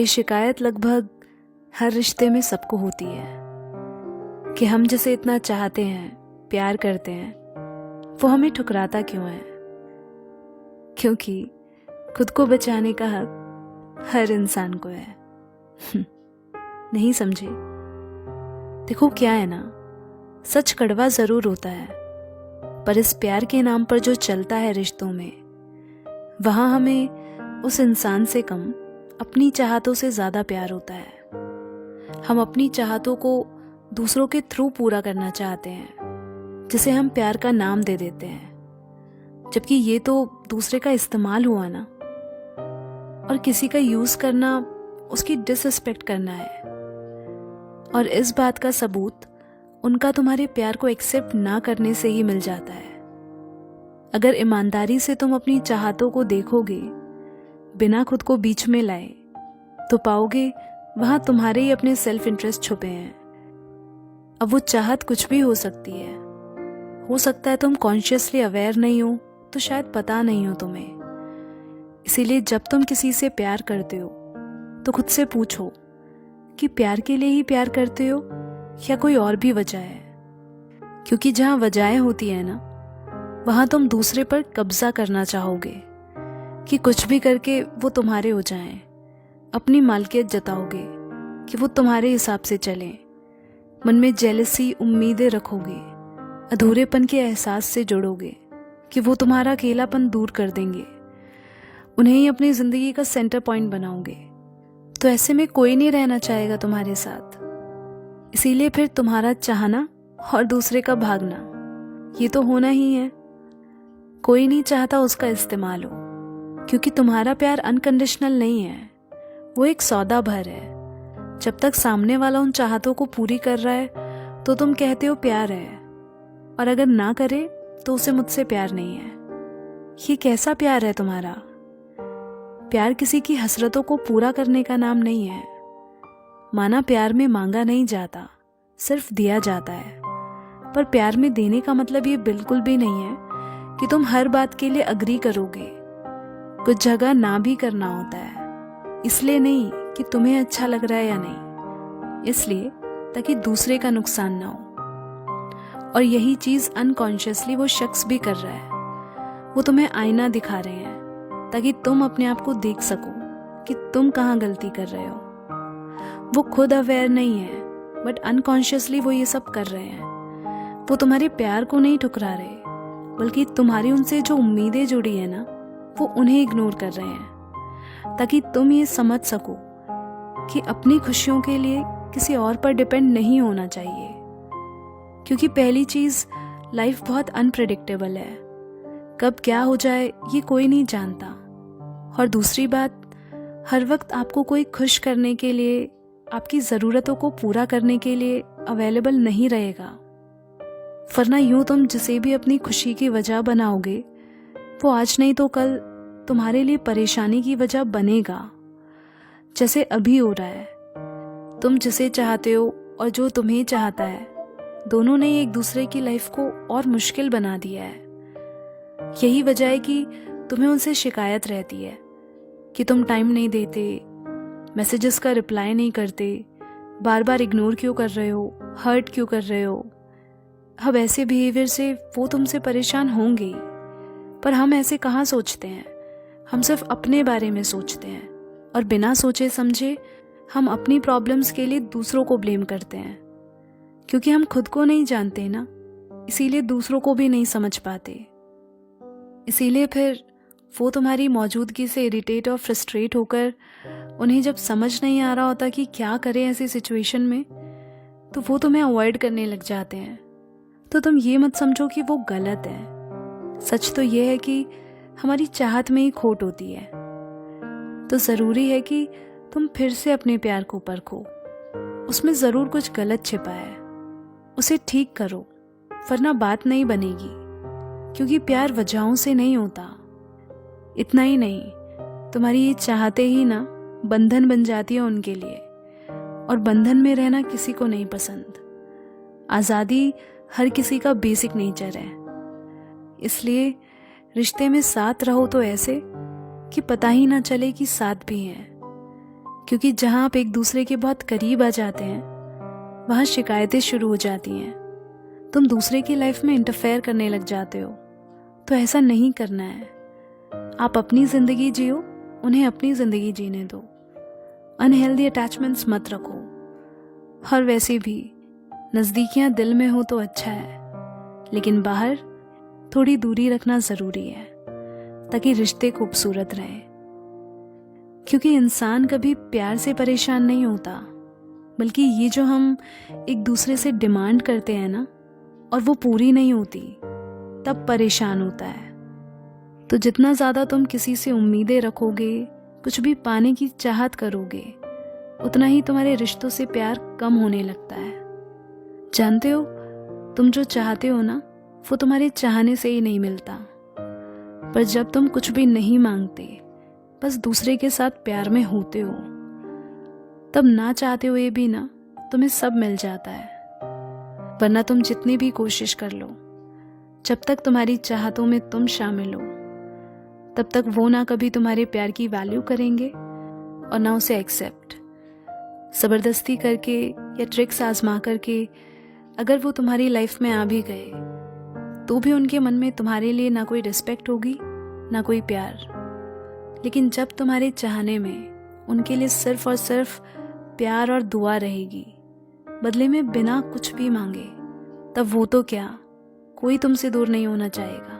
ये शिकायत लगभग हर रिश्ते में सबको होती है कि हम जिसे इतना चाहते हैं, प्यार करते हैं, वो हमें ठुकराता क्यों है। क्योंकि खुद को बचाने का हक हर इंसान को है। नहीं समझे? देखो क्या है ना, सच कड़वा जरूर होता है, पर इस प्यार के नाम पर जो चलता है रिश्तों में, वहां हमें उस इंसान से कम अपनी चाहतों से ज्यादा प्यार होता है। हम अपनी चाहतों को दूसरों के थ्रू पूरा करना चाहते हैं, जिसे हम प्यार का नाम दे देते हैं, जबकि ये तो दूसरे का इस्तेमाल हुआ ना। और किसी का यूज करना उसकी डिसरिस्पेक्ट करना है। और इस बात का सबूत उनका तुम्हारे प्यार को एक्सेप्ट ना करने से ही मिल जाता है। अगर ईमानदारी से तुम अपनी चाहतों को देखोगे बिना खुद को बीच में लाए, तो पाओगे वहां तुम्हारे ही अपने सेल्फ इंटरेस्ट छुपे हैं। अब वो चाहत कुछ भी हो सकती है। हो सकता है तुम कॉन्शियसली अवेयर नहीं हो, तो शायद पता नहीं हो तुम्हें। इसीलिए जब तुम किसी से प्यार करते हो तो खुद से पूछो कि प्यार के लिए ही प्यार करते हो या कोई और भी वजह है। क्योंकि जहां वजहें होती है ना, वहां तुम दूसरे पर कब्जा करना चाहोगे कि कुछ भी करके वो तुम्हारे हो जाएं। अपनी मालकियत जताओगे कि वो तुम्हारे हिसाब से चलें। मन में जेलसी, उम्मीदें रखोगे। अधूरेपन के एहसास से जुड़ोगे कि वो तुम्हारा अकेलापन दूर कर देंगे। उन्हें ही अपनी जिंदगी का सेंटर पॉइंट बनाओगे। तो ऐसे में कोई नहीं रहना चाहेगा तुम्हारे साथ। इसीलिए फिर तुम्हारा चाहना और दूसरे का भागना, ये तो होना ही है। कोई नहीं चाहता उसका इस्तेमाल हो, क्योंकि तुम्हारा प्यार अनकंडीशनल नहीं है, वो एक सौदा भर है। जब तक सामने वाला उन चाहतों को पूरी कर रहा है तो तुम कहते हो प्यार है, और अगर ना करे तो उसे मुझसे प्यार नहीं है। ये कैसा प्यार है तुम्हारा? प्यार किसी की हसरतों को पूरा करने का नाम नहीं है। माना प्यार में मांगा नहीं जाता, सिर्फ दिया जाता है। पर प्यार में देने का मतलब ये बिल्कुल भी नहीं है कि तुम हर बात के लिए अग्री करोगे। कुछ जगह ना भी करना होता है, इसलिए नहीं कि तुम्हें अच्छा लग रहा है या नहीं, इसलिए ताकि दूसरे का नुकसान ना हो। और यही चीज अनकॉन्शियसली वो शख्स भी कर रहा है। वो तुम्हें आईना दिखा रहे हैं ताकि तुम अपने आप को देख सको कि तुम कहाँ गलती कर रहे हो। वो खुद अवेयर नहीं है, बट अनकॉन्शियसली वो ये सब कर रहे हैं। वो तुम्हारे प्यार को नहीं ठुकरा रहे, बल्कि तुम्हारी उनसे जो उम्मीदें जुड़ी है ना, वो उन्हें इग्नोर कर रहे हैं, ताकि तुम ये समझ सको कि अपनी खुशियों के लिए किसी और पर डिपेंड नहीं होना चाहिए। क्योंकि पहली चीज, लाइफ बहुत अनप्रेडिक्टेबल है। कब क्या हो जाए ये कोई नहीं जानता। और दूसरी बात, हर वक्त आपको कोई खुश करने के लिए, आपकी ज़रूरतों को पूरा करने के लिए अवेलेबल नहीं रहेगा। वरना यूं तुम जिसे भी अपनी खुशी की वजह बनाओगे, वो आज नहीं तो कल तुम्हारे लिए परेशानी की वजह बनेगा, जैसे अभी हो रहा है। तुम जिसे चाहते हो और जो तुम्हें चाहता है, दोनों ने एक दूसरे की लाइफ को और मुश्किल बना दिया है। यही वजह है कि तुम्हें उनसे शिकायत रहती है कि तुम टाइम नहीं देते, मैसेजेस का रिप्लाई नहीं करते, बार बार इग्नोर क्यों कर रहे हो, हर्ट क्यों कर रहे हो। अब ऐसे बिहेवियर से वो तुमसे परेशान होंगे, पर हम ऐसे कहाँ सोचते हैं। हम सिर्फ अपने बारे में सोचते हैं, और बिना सोचे समझे हम अपनी प्रॉब्लम्स के लिए दूसरों को ब्लेम करते हैं। क्योंकि हम खुद को नहीं जानते ना, इसीलिए दूसरों को भी नहीं समझ पाते। इसीलिए फिर वो तुम्हारी मौजूदगी से इरिटेट और फ्रस्ट्रेट होकर, उन्हें जब समझ नहीं आ रहा होता कि क्या करें ऐसी सिचुएशन में, तो वो तुम्हें अवॉइड करने लग जाते हैं। तो तुम ये मत समझो कि वो गलत है। सच तो ये है कि हमारी चाहत में ही खोट होती है। तो जरूरी है कि तुम फिर से अपने प्यार को परखो। उसमें जरूर कुछ गलत छिपा है, उसे ठीक करो, वरना बात नहीं बनेगी। क्योंकि प्यार वजहों से नहीं होता। इतना ही नहीं, तुम्हारी ये चाहते ही ना बंधन बन जाती है उनके लिए, और बंधन में रहना किसी को नहीं पसंद। आज़ादी हर किसी का बेसिक नेचर है। इसलिए रिश्ते में साथ रहो तो ऐसे कि पता ही ना चले कि साथ भी हैं। क्योंकि जहाँ आप एक दूसरे के बहुत करीब आ जाते हैं वहाँ शिकायतें शुरू हो जाती हैं। तुम दूसरे की लाइफ में इंटरफेयर करने लग जाते हो। तो ऐसा नहीं करना है। आप अपनी ज़िंदगी जियो, उन्हें अपनी ज़िंदगी जीने दो। अनहेल्दी अटैचमेंट्स मत रखो। और वैसे भी नज़दीकियाँ दिल में हो तो अच्छा है, लेकिन बाहर थोड़ी दूरी रखना ज़रूरी है ताकि रिश्ते खूबसूरत रहें। क्योंकि इंसान कभी प्यार से परेशान नहीं होता, बल्कि ये जो हम एक दूसरे से डिमांड करते हैं ना, और वो पूरी नहीं होती, तब परेशान होता है। तो जितना ज़्यादा तुम किसी से उम्मीदें रखोगे, कुछ भी पाने की चाहत करोगे, उतना ही तुम्हारे रिश्तों से प्यार कम होने लगता है। जानते हो, तुम जो चाहते हो ना, वो तुम्हारे चाहने से ही नहीं मिलता। पर जब तुम कुछ भी नहीं मांगते, बस दूसरे के साथ प्यार में होते हो, तब ना चाहते हुए भी ना तुम्हें सब मिल जाता है। वरना तुम जितनी भी कोशिश कर लो, जब तक तुम्हारी चाहतों में तुम शामिल हो, तब तक वो ना कभी तुम्हारे प्यार की वैल्यू करेंगे और ना उसे एक्सेप्ट। ज़बरदस्ती करके या ट्रिक्स आजमा करके अगर वो तुम्हारी लाइफ में आ भी गए, तो भी उनके मन में तुम्हारे लिए ना कोई रिस्पेक्ट होगी, ना कोई प्यार। लेकिन जब तुम्हारे चाहने में उनके लिए सिर्फ और सिर्फ प्यार और दुआ रहेगी, बदले में बिना कुछ भी मांगे, तब वो तो क्या, कोई तुमसे दूर नहीं होना चाहेगा।